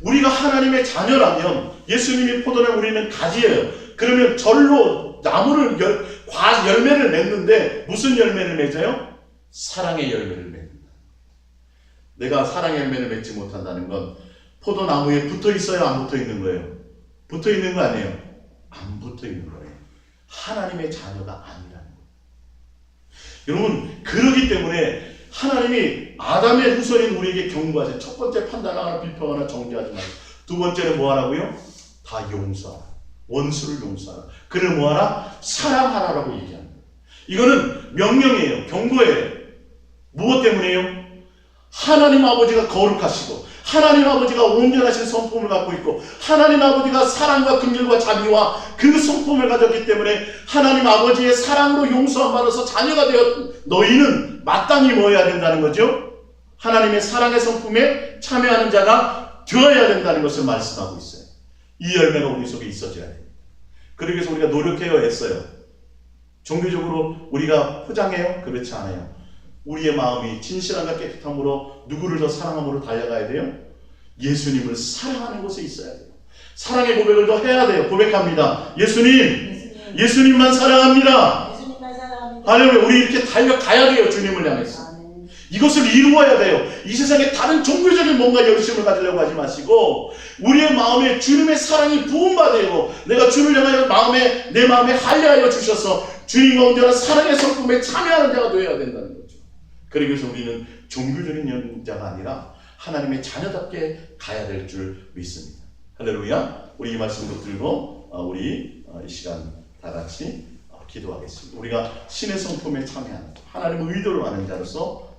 우리가 하나님의 자녀라면 예수님이 포도나무 우리는 가지예요. 그러면 절로 나무를 열매를 맺는데 무슨 열매를 맺어요? 사랑의 열매를 맺는다. 내가 사랑의 열매를 맺지 못한다는 건 포도나무에 붙어 있어요? 안 붙어 있는 거예요? 붙어 있는 거 아니에요? 안 붙어 있는 거예요. 하나님의 자녀가 아니라는 거예요. 여러분, 그러기 때문에 하나님이 아담의 후손인 우리에게 경고하세요. 첫 번째 판단하거나 비평하거나 정죄하지 말고. 두 번째는 뭐 하라고요? 다 용서하라. 원수를 용서하라. 그를 뭐하라? 사랑하라라고 얘기합니다. 이거는 명령이에요. 경고예요. 무엇 때문에요? 하나님 아버지가 거룩하시고 하나님 아버지가 온전하신 성품을 갖고 있고 하나님 아버지가 사랑과 긍휼과 자비와 그 성품을 가졌기 때문에 하나님 아버지의 사랑으로 용서함 받아서 자녀가 되어 너희는 마땅히 뭐 해야 된다는 거죠? 하나님의 사랑의 성품에 참여하는 자가 되어야 된다는 것을 말씀하고 있어요. 이 열매가 우리 속에 있어져야 돼요. 그러기 위해서 우리가 노력해야 했어요. 종교적으로 우리가 포장해요? 그렇지 않아요. 우리의 마음이 진실함과 깨끗함으로 누구를 더 사랑함으로 달려가야 돼요? 예수님을 사랑하는 곳에 있어야 돼요. 사랑의 고백을 더 해야 돼요. 고백합니다. 예수님만 사랑합니다. 할렐루야. 우리 이렇게 달려가야 돼요. 주님을 향해서. 이것을 이루어야 돼요. 이 세상에 다른 종교적인 뭔가 열심을 가지려고 하지 마시고 우리의 마음에 주님의 사랑이 부음받아요. 내가 주를 향하여 내 마음에 할례하여 주셔서 주님과 온전한 사랑의 성품에 참여하는 자가 되어야 된다는 거죠. 그러기 위해서 우리는 종교적인 자가 아니라 하나님의 자녀답게 가야 될 줄 믿습니다. 할렐루야. 우리 이 말씀 붙들고 우리 이 시간 다 같이 기도하겠습니다. 우리가 신의 성품에 참여하는 하나님의 의도를 아는 자로서